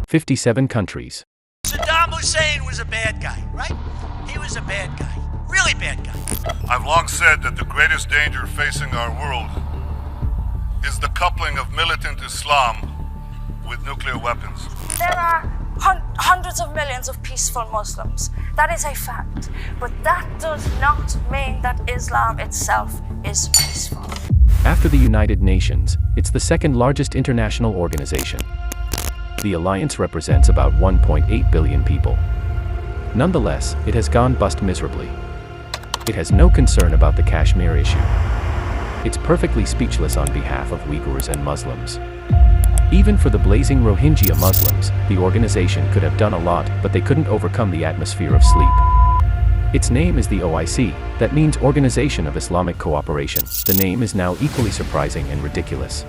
57 countries. Saddam Hussein was a bad guy, right? He was a bad guy. Really bad guy. I've long said that the greatest danger facing our world is the coupling of militant Islam with nuclear weapons. There are hundreds of millions of peaceful Muslims. That is a fact. But that does not mean that Islam itself is peaceful. After the United Nations, it's the second largest international organization. The alliance represents about 1.8 billion people. Nonetheless, it has gone bust miserably. It has no concern about the Kashmir issue. It's perfectly speechless on behalf of Uyghurs and Muslims. Even for the blazing Rohingya Muslims, the organization could have done a lot, but they couldn't overcome the atmosphere of sleep. Its name is the OIC, that means Organization of Islamic Cooperation. The name is now equally surprising and ridiculous.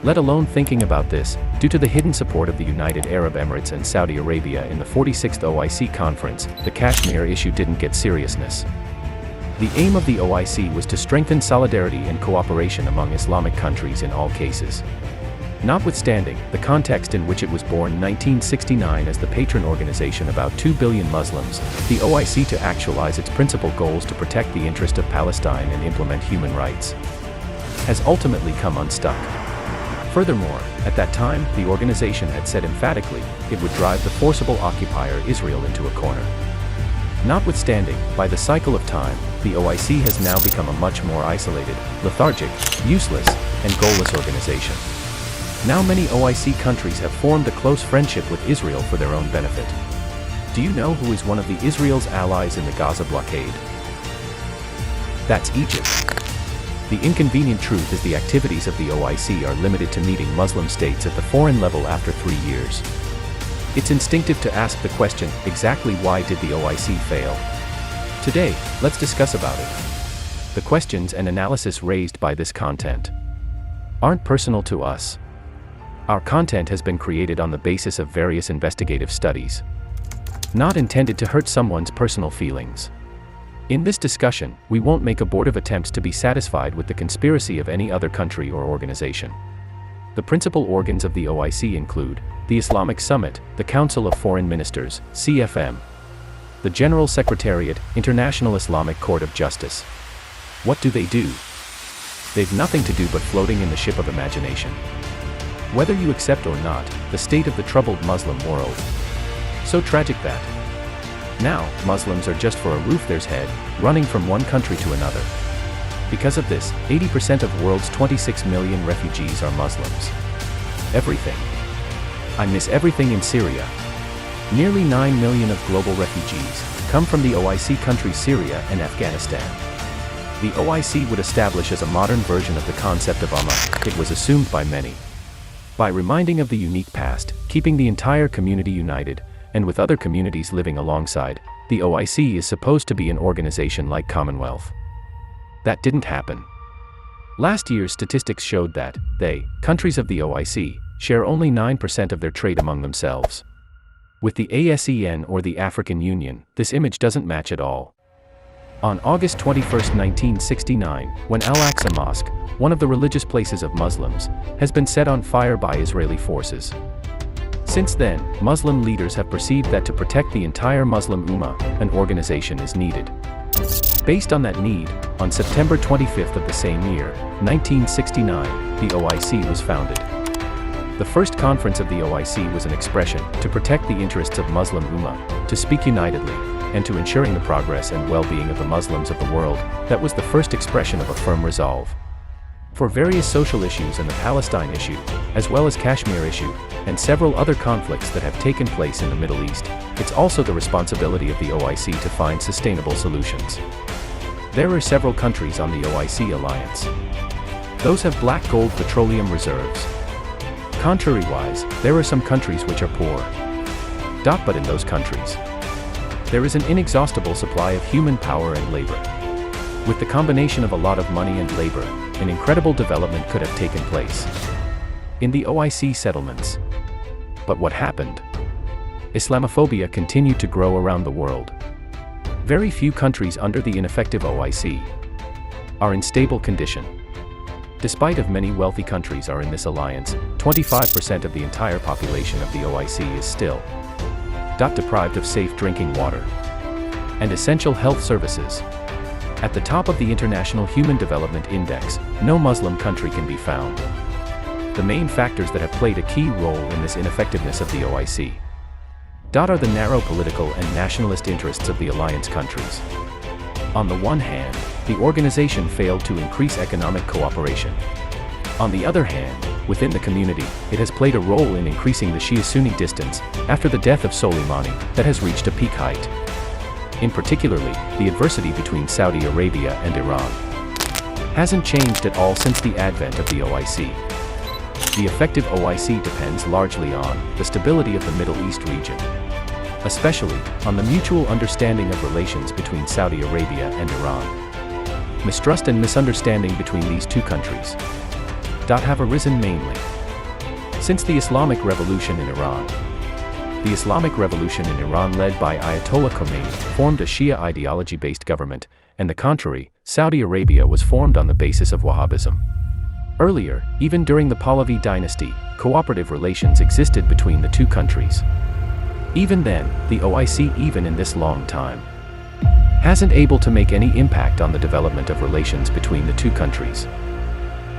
Let alone thinking about this, due to the hidden support of the United Arab Emirates and Saudi Arabia in the 46th OIC conference, the Kashmir issue didn't get seriousness. The aim of the OIC was to strengthen solidarity and cooperation among Islamic countries in all cases. Notwithstanding the context in which it was born in 1969 as the patron organization of about 2 billion Muslims, the OIC to actualize its principal goals to protect the interest of Palestine and implement human rights, has ultimately come unstuck. Furthermore, at that time, the organization had said emphatically it would drive the forcible occupier Israel into a corner. Notwithstanding, by the cycle of time, the OIC has now become a much more isolated, lethargic, useless, and goalless organization. Now many OIC countries have formed a close friendship with Israel for their own benefit. Do you know who is one of the Israel's allies in the Gaza blockade? That's Egypt. The inconvenient truth is the activities of the OIC are limited to meeting Muslim states at the foreign level after 3 years. It's instinctive to ask the question, exactly why did the OIC fail? Today, let's discuss about it. The questions and analysis raised by this content aren't personal to us. Our content has been created on the basis of various investigative studies, not intended to hurt someone's personal feelings. In this discussion, we won't make abortive attempts to be satisfied with the conspiracy of any other country or organization. The principal organs of the OIC include the Islamic Summit, the Council of Foreign Ministers, CFM, the General Secretariat, International Islamic Court of Justice. What do? They've nothing to do but floating in the ship of imagination. Whether you accept or not, the state of the troubled Muslim world. So tragic that now, Muslims are just for a roof there's head, running from one country to another. Because of this, 80% of the world's 26 million refugees are Muslims. Everything. I miss everything in Syria. Nearly 9 million of global refugees come from the OIC countries Syria and Afghanistan. The OIC would establish as a modern version of the concept of Ummah, it was assumed by many. By reminding of the unique past, keeping the entire community united, and with other communities living alongside, the OIC is supposed to be an organization like Commonwealth. That didn't happen. Last year's statistics showed that countries of the OIC, share only 9% of their trade among themselves. With the ASEAN or the African Union, this image doesn't match at all. On August 21, 1969, when Al-Aqsa Mosque, one of the religious places of Muslims, has been set on fire by Israeli forces. Since then, Muslim leaders have perceived that to protect the entire Muslim Ummah, an organization is needed. Based on that need, on September 25 of the same year, 1969, the OIC was founded. The first conference of the OIC was an expression to protect the interests of Muslim Ummah, to speak unitedly, and to ensuring the progress and well-being of the Muslims of the world. That was the first expression of a firm resolve. For various social issues and the Palestine issue, as well as Kashmir issue, and several other conflicts that have taken place in the Middle East, it's also the responsibility of the OIC to find sustainable solutions. There are several countries on the OIC alliance. Those have black gold petroleum reserves. Contrary-wise, there are some countries which are poor. But in those countries, there is an inexhaustible supply of human power and labor. With the combination of a lot of money and labor, an incredible development could have taken place in the OIC settlements. But what happened? Islamophobia continued to grow around the world. Very few countries under the ineffective OIC are in stable condition. Despite of many wealthy countries are in this alliance, 25% of the entire population of the OIC is still deprived of safe drinking water and essential health services. At the top of the International Human Development Index, no Muslim country can be found. The main factors that have played a key role in this ineffectiveness of the OIC are the narrow political and nationalist interests of the alliance countries. On the one hand, the organization failed to increase economic cooperation. On the other hand, within the community, it has played a role in increasing the Shia-Sunni distance after the death of Soleimani that has reached a peak height. In particularly, the adversity between Saudi Arabia and Iran hasn't changed at all since the advent of the OIC. The effective OIC depends largely on the stability of the Middle East region, especially on the mutual understanding of relations between Saudi Arabia and Iran. Mistrust and misunderstanding between these two countries have arisen mainly since the Islamic Revolution in Iran. The Islamic Revolution in Iran, led by Ayatollah Khomeini, formed a Shia ideology-based government, and the contrary, Saudi Arabia was formed on the basis of Wahhabism. Earlier, even during the Pahlavi dynasty, cooperative relations existed between the two countries. Even then, the OIC, even in this long time, hasn't able to make any impact on the development of relations between the two countries.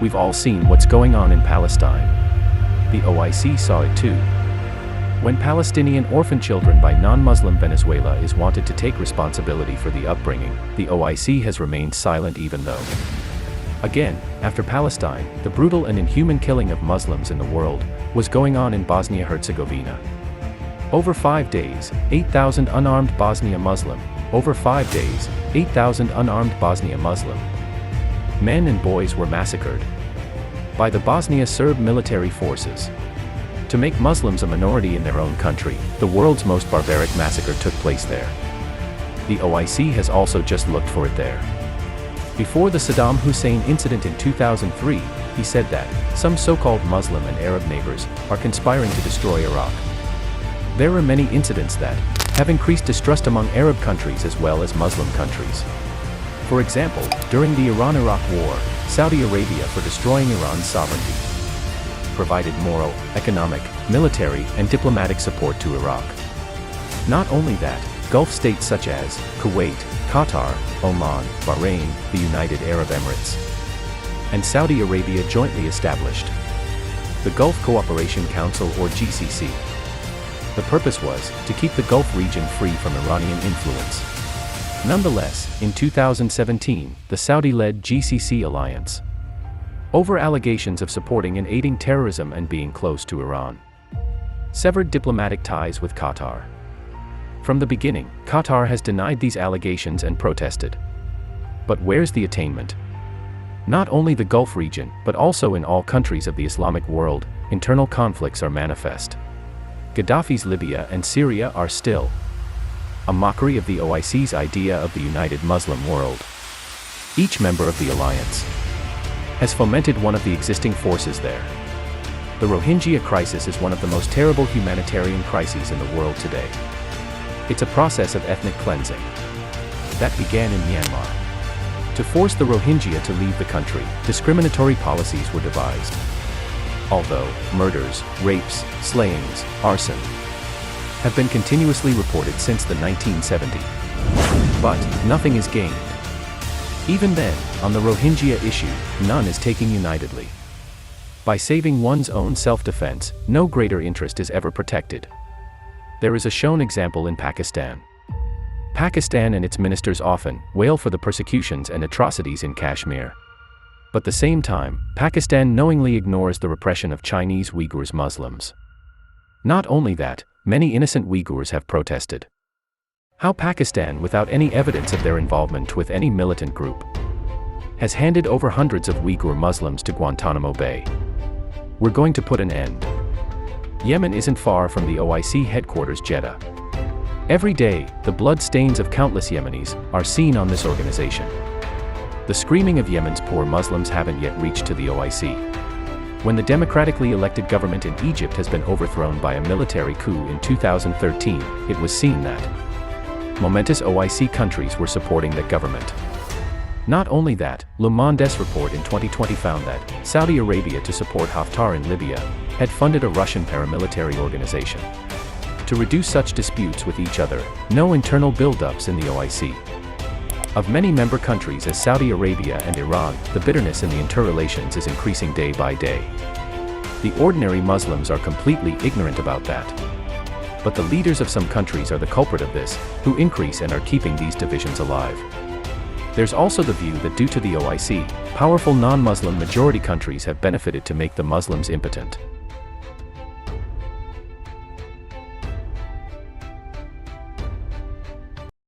We've all seen what's going on in Palestine. The OIC saw it too. When Palestinian orphan children by non-Muslim Venezuela is wanted to take responsibility for the upbringing, the OIC has remained silent even though. Again, after Palestine, the brutal and inhuman killing of Muslims in the world was going on in Bosnia-Herzegovina. Over 5 days, 8,000 unarmed Bosnia Muslim. Over 5 days, 8,000 unarmed Bosnia Muslim men and boys were massacred by the Bosnia Serb military forces. To make Muslims a minority in their own country, the world's most barbaric massacre took place there. The OIC has also just looked for it there. Before the Saddam Hussein incident in 2003, he said that some so-called Muslim and Arab neighbors are conspiring to destroy Iraq. There are many incidents that have increased distrust among Arab countries as well as Muslim countries. For example, during the Iran-Iraq War, Saudi Arabia, for destroying Iran's sovereignty, provided moral, economic, military, and diplomatic support to Iraq. Not only that, Gulf states such as Kuwait, Qatar, Oman, Bahrain, the United Arab Emirates, and Saudi Arabia jointly established the Gulf Cooperation Council, or GCC. The purpose was to keep the Gulf region free from Iranian influence. Nonetheless, in 2017, the Saudi-led GCC alliance, over allegations of supporting and aiding terrorism and being close to Iran, severed diplomatic ties with Qatar. From the beginning, Qatar has denied these allegations and protested. But where's the attainment? Not only the Gulf region, but also in all countries of the Islamic world, internal conflicts are manifest. Gaddafi's Libya and Syria are still a mockery of the OIC's idea of the united Muslim world. Each member of the alliance has fomented one of the existing forces there. The Rohingya crisis is one of the most terrible humanitarian crises in the world today. It's a process of ethnic cleansing that began in Myanmar. To force the Rohingya to leave the country, discriminatory policies were devised. Although murders, rapes, slayings, arson have been continuously reported since the 1970s. But nothing is gained. Even then, on the Rohingya issue, none is taking unitedly. By saving one's own self-defense, no greater interest is ever protected. There is a shown example in Pakistan. Pakistan and its ministers often wail for the persecutions and atrocities in Kashmir. But at the same time, Pakistan knowingly ignores the repression of Chinese Uyghurs Muslims. Not only that, many innocent Uyghurs have protested. How Pakistan, without any evidence of their involvement with any militant group, has handed over hundreds of Uyghur Muslims to Guantanamo Bay. We're going to put an end. Yemen isn't far from the OIC headquarters, Jeddah. Every day, the blood stains of countless Yemenis are seen on this organization. The screaming of Yemen's poor Muslims haven't yet reached to the OIC. When the democratically elected government in Egypt has been overthrown by a military coup in 2013, it was seen that momentous OIC countries were supporting that government. Not only that, Le Monde's report in 2020 found that Saudi Arabia, to support Haftar in Libya, had funded a Russian paramilitary organization. To reduce such disputes with each other, no internal buildups in the OIC. Of many member countries as Saudi Arabia and Iran, the bitterness in the interrelations is increasing day by day. The ordinary Muslims are completely ignorant about that. But the leaders of some countries are the culprit of this, who increase and are keeping these divisions alive. There's also the view that due to the OIC, powerful non-Muslim majority countries have benefited to make the Muslims impotent.